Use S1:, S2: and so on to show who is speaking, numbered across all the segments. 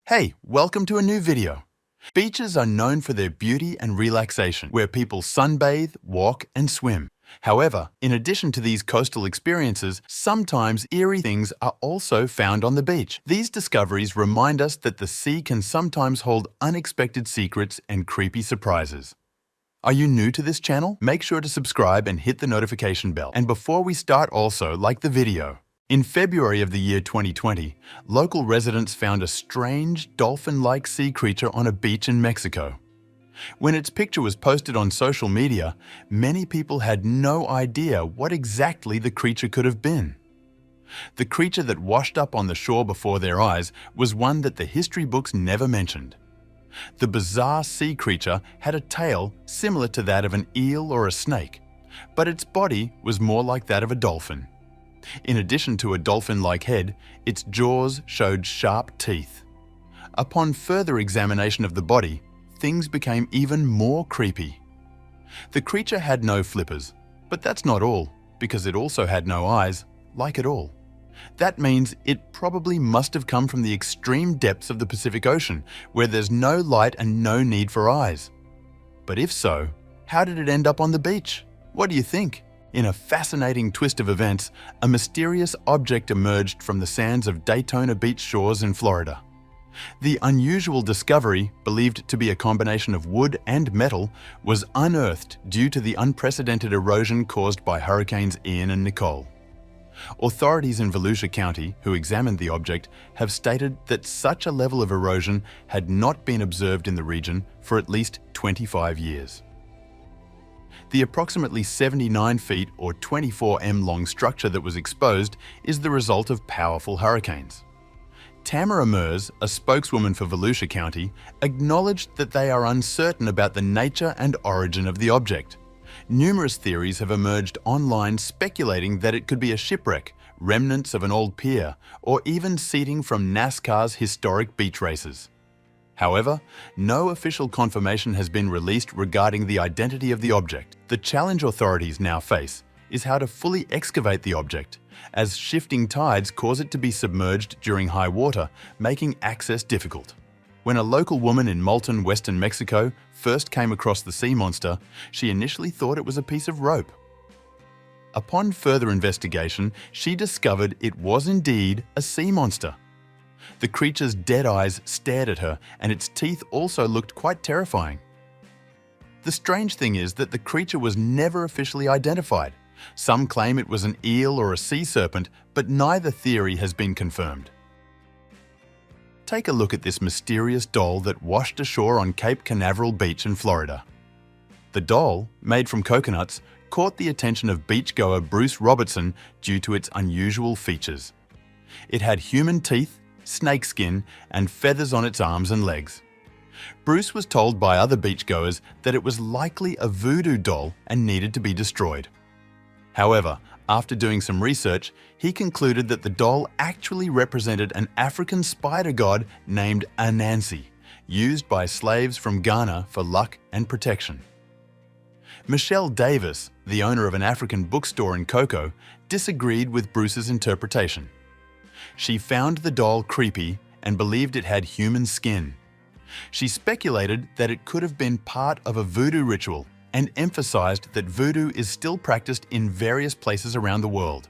S1: Hey, welcome to a new video. Beaches are known for their beauty and relaxation, where people sunbathe, walk, and swim. However, in addition to these coastal experiences, sometimes eerie things are also found on the beach. These discoveries remind us that the sea can sometimes hold unexpected secrets and creepy surprises. Are you new to this channel? Make sure to subscribe and hit the notification bell. And before we start, also like the video. In February of the year 2020, local residents found a strange, dolphin-like sea creature on a beach in Mexico. When its picture was posted on social media, many people had no idea what exactly the creature could have been. The creature that washed up on the shore before their eyes was one that the history books never mentioned. The bizarre sea creature had a tail similar to that of an eel or a snake, but its body was more like that of a dolphin. In addition to a dolphin-like head, its jaws showed sharp teeth. Upon further examination of the body, things became even more creepy. The creature had no flippers, but that's not all, because it also had no eyes, like it all. That means it probably must have come from the extreme depths of the Pacific Ocean, where there's no light and no need for eyes. But if so, how did it end up on the beach? What do you think? In a fascinating twist of events, a mysterious object emerged from the sands of Daytona Beach shores in Florida. The unusual discovery, believed to be a combination of wood and metal, was unearthed due to the unprecedented erosion caused by Hurricanes Ian and Nicole. Authorities in Volusia County, who examined the object, have stated that such a level of erosion had not been observed in the region for at least 25 years. The approximately 79 feet or 24 m long structure that was exposed is the result of powerful hurricanes. Tamara Mers, a spokeswoman for Volusia County, acknowledged that they are uncertain about the nature and origin of the object. Numerous theories have emerged online speculating that it could be a shipwreck, remnants of an old pier, or even seeding from NASCAR's historic beach races. However, no official confirmation has been released regarding the identity of the object. The challenge authorities now face is how to fully excavate the object, as shifting tides cause it to be submerged during high water, making access difficult. When a local woman in Moulton, western Mexico, first came across the sea monster, she initially thought it was a piece of rope. Upon further investigation, she discovered it was indeed a sea monster. The creature's dead eyes stared at her, and its teeth also looked quite terrifying. The strange thing is that the creature was never officially identified. Some claim it was an eel or a sea serpent, but neither theory has been confirmed. Take a look at this mysterious doll that washed ashore on Cape Canaveral Beach in Florida. The doll, made from coconuts, caught the attention of beachgoer Bruce Robertson due to its unusual features. It had human teeth, snakeskin, and feathers on its arms and legs. Bruce was told by other beachgoers that it was likely a voodoo doll and needed to be destroyed. However, after doing some research, he concluded that the doll actually represented an African spider god named Anansi, used by slaves from Ghana for luck and protection. Michelle Davis, the owner of an African bookstore in Cocoa, disagreed with Bruce's interpretation. She found the doll creepy and believed it had human skin. She speculated that it could have been part of a voodoo ritual and emphasized that voodoo is still practiced in various places around the world.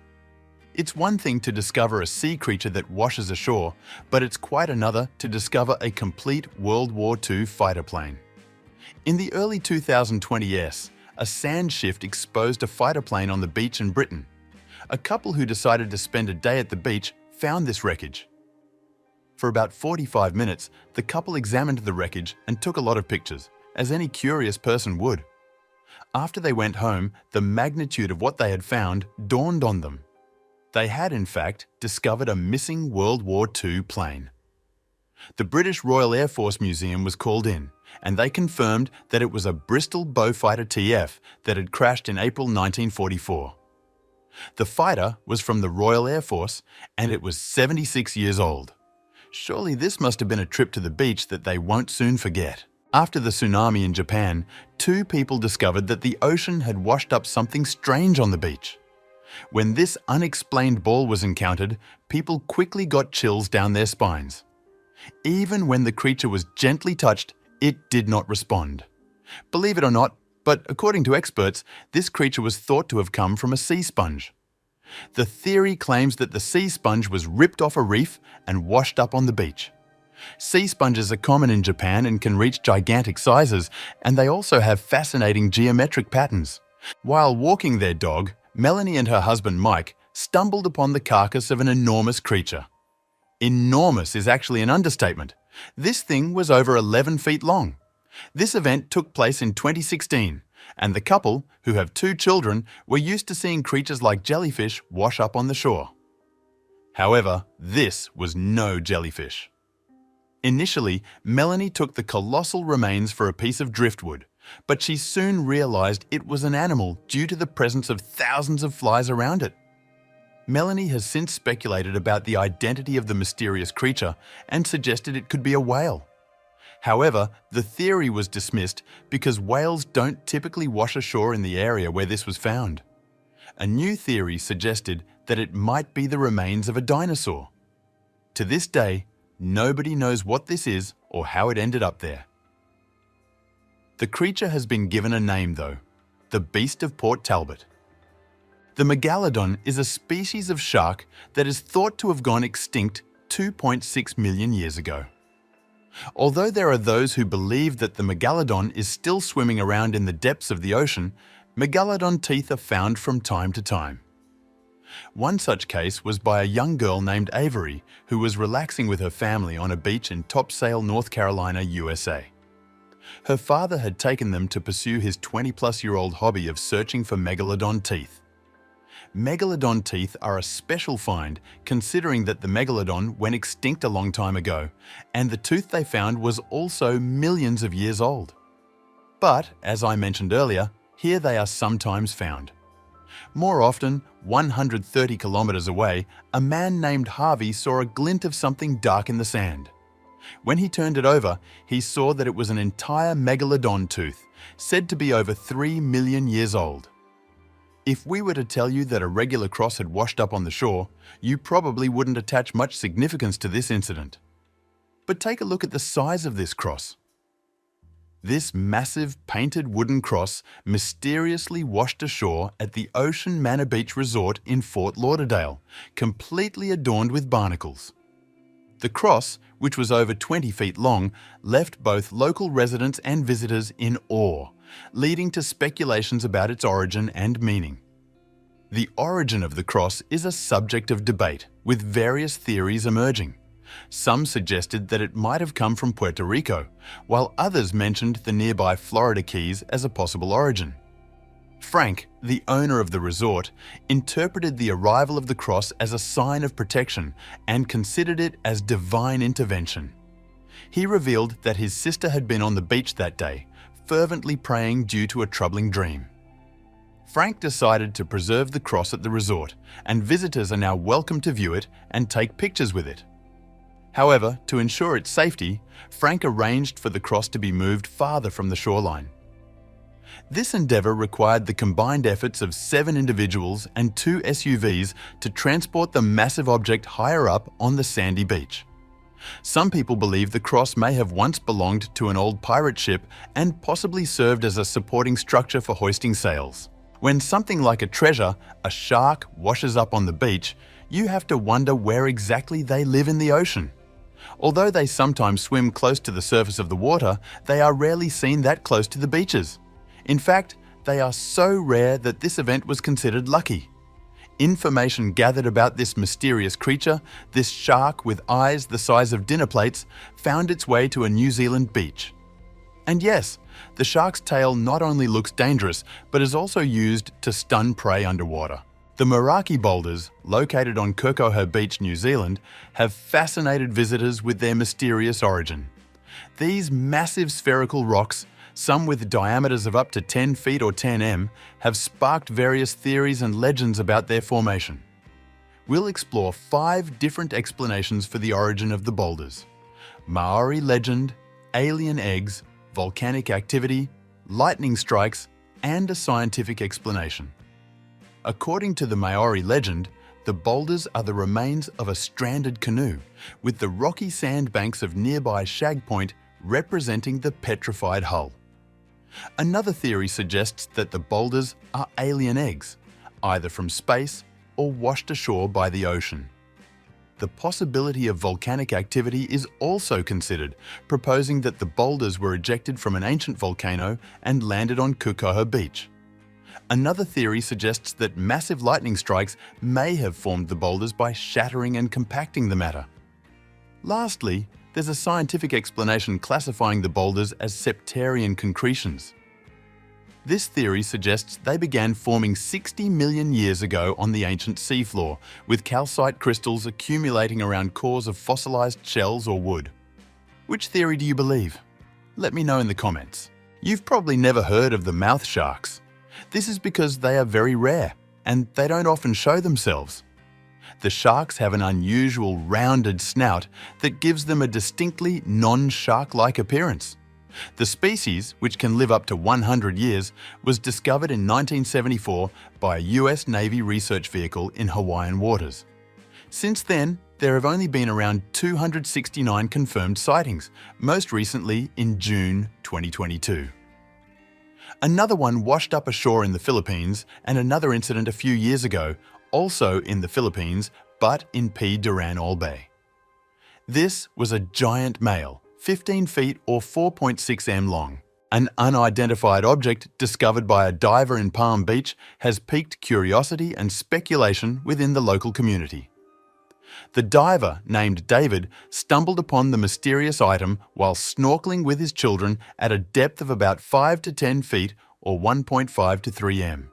S1: It's one thing to discover a sea creature that washes ashore, but it's quite another to discover a complete World War II fighter plane. In the early 2020s, a sand shift exposed a fighter plane on the beach in Britain. A couple who decided to spend a day at the beach found this wreckage. For about 45 minutes, the couple examined the wreckage and took a lot of pictures, as any curious person would. After they went home, the magnitude of what they had found dawned on them. They had, in fact, discovered a missing World War II plane. The British Royal Air Force Museum was called in, and they confirmed that it was a Bristol Beaufighter TF that had crashed in April 1944. The fighter was from the Royal Air Force, and it was 76 years old. Surely this must have been a trip to the beach that they won't soon forget. After the tsunami in Japan, 2 people discovered that the ocean had washed up something strange on the beach. When this unexplained ball was encountered, people quickly got chills down their spines. Even when the creature was gently touched, it did not respond. Believe it or not, but according to experts, this creature was thought to have come from a sea sponge. The theory claims that the sea sponge was ripped off a reef and washed up on the beach. Sea sponges are common in Japan and can reach gigantic sizes, and they also have fascinating geometric patterns. While walking their dog, Melanie and her husband Mike stumbled upon the carcass of an enormous creature. Enormous is actually an understatement. This thing was over 11 feet long. This event took place in 2016, and the couple, who have 2 children, were used to seeing creatures like jellyfish wash up on the shore. However, this was no jellyfish. Initially, Melanie took the colossal remains for a piece of driftwood, but she soon realized it was an animal due to the presence of thousands of flies around it. Melanie has since speculated about the identity of the mysterious creature and suggested it could be a whale. However, the theory was dismissed because whales don't typically wash ashore in the area where this was found. A new theory suggested that it might be the remains of a dinosaur. To this day, nobody knows what this is or how it ended up there. The creature has been given a name though, the Beast of Port Talbot. The megalodon is a species of shark that is thought to have gone extinct 2.6 million years ago. Although there are those who believe that the megalodon is still swimming around in the depths of the ocean, megalodon teeth are found from time to time. One such case was by a young girl named Avery who was relaxing with her family on a beach in Topsail, North Carolina, USA. Her father had taken them to pursue his 20-plus-year-old hobby of searching for megalodon teeth. Megalodon teeth are a special find considering that the megalodon went extinct a long time ago, and the tooth they found was also millions of years old. But, as I mentioned earlier, here they are sometimes found. More often, 130 kilometers away, a man named Harvey saw a glint of something dark in the sand. When he turned it over, he saw that it was an entire megalodon tooth, said to be over 3 million years old. If we were to tell you that a regular cross had washed up on the shore, you probably wouldn't attach much significance to this incident. But take a look at the size of this cross. This massive painted wooden cross mysteriously washed ashore at the Ocean Manor Beach Resort in Fort Lauderdale, completely adorned with barnacles. The cross, which was over 20 feet long, left both local residents and visitors in awe, leading to speculations about its origin and meaning. The origin of the cross is a subject of debate, with various theories emerging. Some suggested that it might have come from Puerto Rico, while others mentioned the nearby Florida Keys as a possible origin. Frank, the owner of the resort, interpreted the arrival of the cross as a sign of protection and considered it as divine intervention. He revealed that his sister had been on the beach that day, fervently praying due to a troubling dream. Frank decided to preserve the cross at the resort, and visitors are now welcome to view it and take pictures with it. However, to ensure its safety, Frank arranged for the cross to be moved farther from the shoreline. This endeavor required the combined efforts of 7 individuals and 2 SUVs to transport the massive object higher up on the sandy beach. Some people believe the cross may have once belonged to an old pirate ship and possibly served as a supporting structure for hoisting sails. When something like a treasure, a shark, washes up on the beach, you have to wonder where exactly they live in the ocean. Although they sometimes swim close to the surface of the water, they are rarely seen that close to the beaches. In fact, they are so rare that this event was considered lucky. Information gathered about this mysterious creature, this shark with eyes the size of dinner plates, found its way to a New Zealand beach. And yes, the shark's tail not only looks dangerous, but is also used to stun prey underwater. The Meraki boulders, located on Kūkoha Beach, New Zealand, have fascinated visitors with their mysterious origin. These massive spherical rocks, some with diameters of up to 10 feet or 10 m, have sparked various theories and legends about their formation. We'll explore 5 different explanations for the origin of the boulders: Maori legend, alien eggs, volcanic activity, lightning strikes, and a scientific explanation. According to the Maori legend, the boulders are the remains of a stranded canoe, with the rocky sandbanks of nearby Shag Point representing the petrified hull. Another theory suggests that the boulders are alien eggs, either from space or washed ashore by the ocean. The possibility of volcanic activity is also considered, proposing that the boulders were ejected from an ancient volcano and landed on Kūkoha Beach. Another theory suggests that massive lightning strikes may have formed the boulders by shattering and compacting the matter. Lastly, there's a scientific explanation classifying the boulders as septarian concretions. This theory suggests they began forming 60 million years ago on the ancient seafloor, with calcite crystals accumulating around cores of fossilized shells or wood. Which theory do you believe? Let me know in the comments. You've probably never heard of the mouth sharks. This is because they are very rare, and they don't often show themselves. The sharks have an unusual rounded snout that gives them a distinctly non-shark-like appearance. The species, which can live up to 100 years, was discovered in 1974 by a US Navy research vehicle in Hawaiian waters. Since then, there have only been around 269 confirmed sightings, most recently in June 2022. Another one washed up ashore in the Philippines, and another incident a few years ago, also in the Philippines, but in P. Duran Bay. This was a giant male, 15 feet or 4.6 m long. An unidentified object discovered by a diver in Palm Beach has piqued curiosity and speculation within the local community. The diver, named David, stumbled upon the mysterious item while snorkeling with his children at a depth of about 5 to 10 feet or 1.5 to 3 m.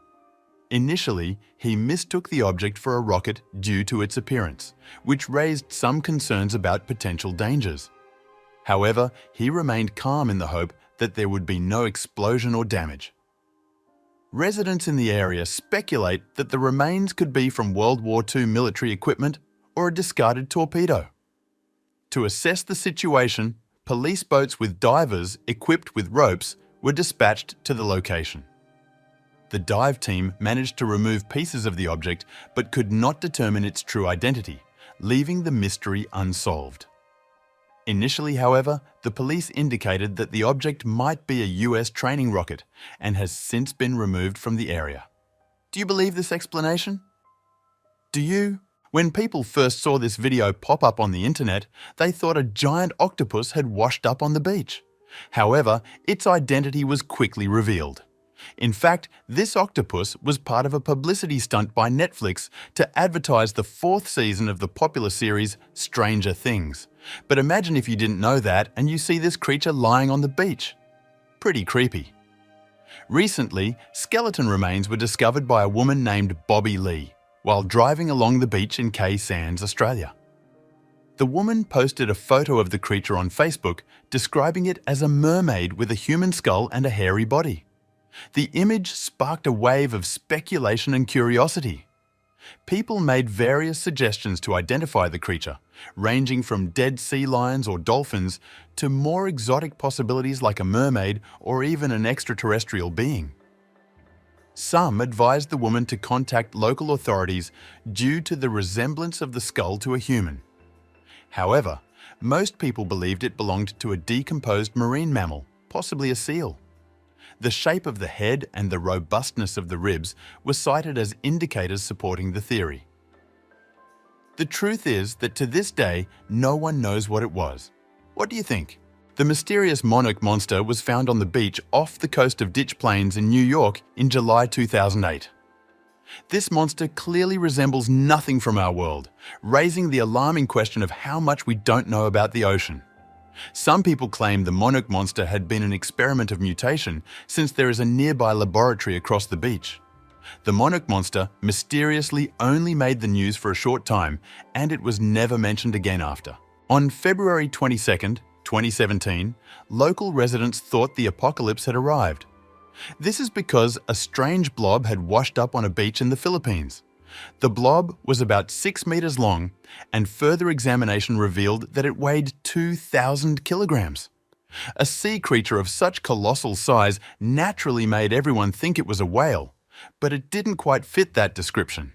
S1: Initially, he mistook the object for a rocket due to its appearance, which raised some concerns about potential dangers. However, he remained calm in the hope that there would be no explosion or damage. Residents in the area speculate that the remains could be from World War II military equipment or a discarded torpedo. To assess the situation, police boats with divers equipped with ropes were dispatched to the location. The dive team managed to remove pieces of the object but could not determine its true identity, leaving the mystery unsolved. Initially, however, the police indicated that the object might be a US training rocket and has since been removed from the area. Do you believe this explanation? Do you? When people first saw this video pop up on the internet, they thought a giant octopus had washed up on the beach. However, its identity was quickly revealed. In fact, this octopus was part of a publicity stunt by Netflix to advertise the 4th season of the popular series Stranger Things. But imagine if you didn't know that and you see this creature lying on the beach. Pretty creepy. Recently, skeleton remains were discovered by a woman named Bobby Lee while driving along the beach in Key Sands, Australia. The woman posted a photo of the creature on Facebook, describing it as a mermaid with a human skull and a hairy body. The image sparked a wave of speculation and curiosity. People made various suggestions to identify the creature, ranging from dead sea lions or dolphins to more exotic possibilities like a mermaid or even an extraterrestrial being. Some advised the woman to contact local authorities due to the resemblance of the skull to a human. However, most people believed it belonged to a decomposed marine mammal, possibly a seal. The shape of the head and the robustness of the ribs were cited as indicators supporting the theory. The truth is that to this day, no one knows what it was. What do you think? The mysterious monarch monster was found on the beach off the coast of Ditch Plains in New York in July 2008. This monster clearly resembles nothing from our world, raising the alarming question of how much we don't know about the ocean. Some people claim the monarch monster had been an experiment of mutation since there is a nearby laboratory across the beach. The monarch monster mysteriously only made the news for a short time, and it was never mentioned again after. On February 22, 2017, local residents thought the apocalypse had arrived. This is because a strange blob had washed up on a beach in the Philippines. The blob was about 6 meters long, and further examination revealed that it weighed 2,000 kilograms. A sea creature of such colossal size naturally made everyone think it was a whale, but it didn't quite fit that description.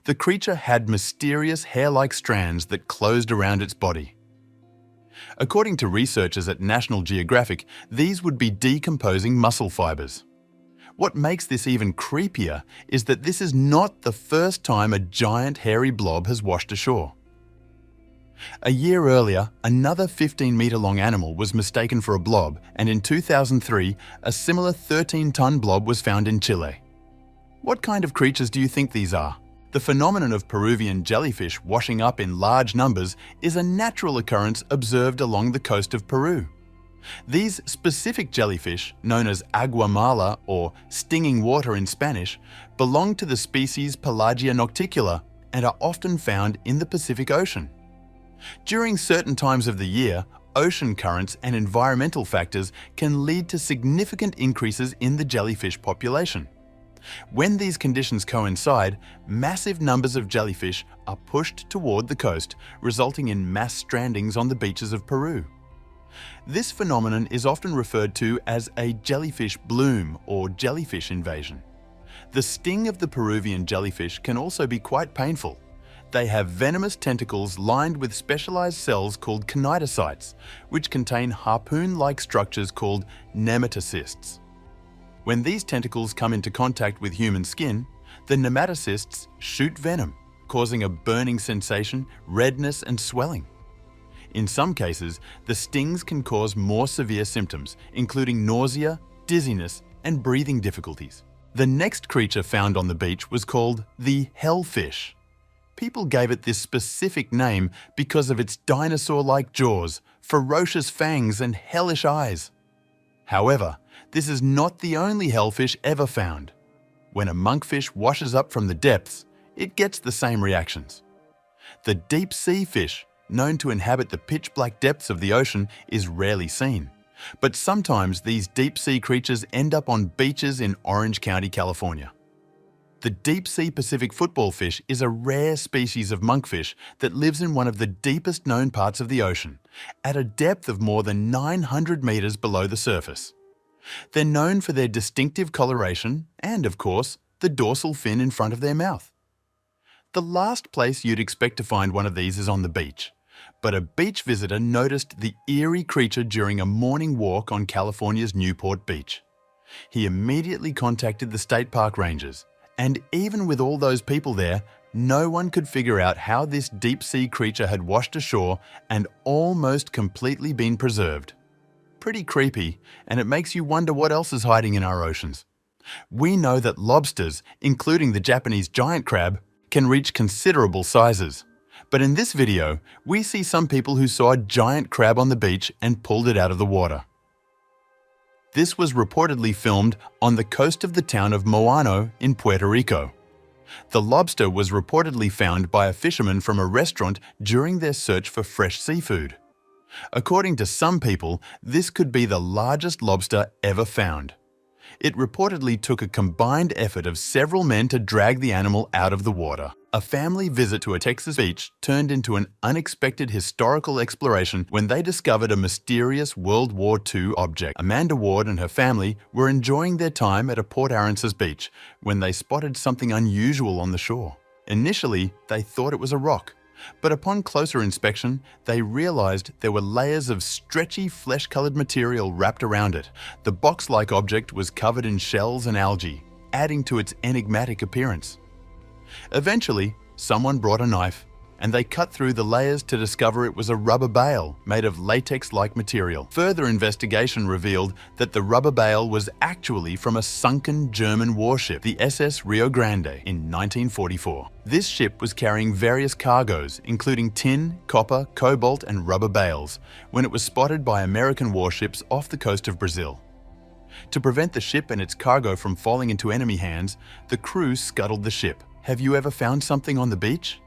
S1: The creature had mysterious hair-like strands that closed around its body. According to researchers at National Geographic, these would be decomposing muscle fibers. What makes this even creepier is that this is not the first time a giant hairy blob has washed ashore. A year earlier, another 15-meter-long animal was mistaken for a blob, and in 2003, a similar 13-ton blob was found in Chile. What kind of creatures do you think these are? The phenomenon of Peruvian jellyfish washing up in large numbers is a natural occurrence observed along the coast of Peru. These specific jellyfish, known as agua mala or stinging water in Spanish, belong to the species Pelagia nocticula and are often found in the Pacific Ocean. During certain times of the year, ocean currents and environmental factors can lead to significant increases in the jellyfish population. When these conditions coincide, massive numbers of jellyfish are pushed toward the coast, resulting in mass strandings on the beaches of Peru. This phenomenon is often referred to as a jellyfish bloom or jellyfish invasion. The sting of the Peruvian jellyfish can also be quite painful. They have venomous tentacles lined with specialized cells called kinetocytes, which contain harpoon-like structures called nematocysts. When these tentacles come into contact with human skin, the nematocysts shoot venom, causing a burning sensation, redness, and swelling. In some cases, the stings can cause more severe symptoms, including nausea, dizziness, and breathing difficulties. The next creature found on the beach was called the hellfish. People gave it this specific name because of its dinosaur-like jaws, ferocious fangs, and hellish eyes. However, this is not the only hellfish ever found. When a monkfish washes up from the depths, it gets the same reactions. The deep sea fish, known to inhabit the pitch-black depths of the ocean, is rarely seen. But sometimes these deep-sea creatures end up on beaches in Orange County, California. The deep-sea Pacific football fish is a rare species of monkfish that lives in one of the deepest known parts of the ocean, at a depth of more than 900 meters below the surface. They're known for their distinctive coloration and, of course, the dorsal fin in front of their mouth. The last place you'd expect to find one of these is on the beach, but a beach visitor noticed the eerie creature during a morning walk on California's Newport Beach. He immediately contacted the state park rangers, and even with all those people there, no one could figure out how this deep-sea creature had washed ashore and almost completely been preserved. Pretty creepy, and it makes you wonder what else is hiding in our oceans. We know that lobsters, including the Japanese giant crab, can reach considerable sizes. But in this video, we see some people who saw a giant crab on the beach and pulled it out of the water. This was reportedly filmed on the coast of the town of Moano in Puerto Rico. The lobster was reportedly found by a fisherman from a restaurant during their search for fresh seafood. According to some people, this could be the largest lobster ever found. It reportedly took a combined effort of several men to drag the animal out of the water. A family visit to a Texas beach turned into an unexpected historical exploration when they discovered a mysterious World War II object. Amanda Ward and her family were enjoying their time at a Port Aransas beach when they spotted something unusual on the shore. Initially, they thought it was a rock, but upon closer inspection, they realized there were layers of stretchy, flesh-colored material wrapped around it. The box-like object was covered in shells and algae, adding to its enigmatic appearance. Eventually, someone brought a knife, and they cut through the layers to discover it was a rubber bale made of latex-like material. Further investigation revealed that the rubber bale was actually from a sunken German warship, the SS Rio Grande, in 1944. This ship was carrying various cargoes, including tin, copper, cobalt, and rubber bales, when it was spotted by American warships off the coast of Brazil. To prevent the ship and its cargo from falling into enemy hands, the crew scuttled the ship. Have you ever found something on the beach?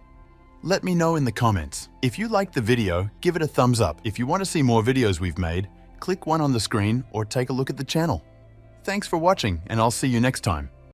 S1: Let me know in the comments. If you liked the video, give it a thumbs up. If you want to see more videos we've made, click one on the screen or take a look at the channel. Thanks for watching, and I'll see you next time.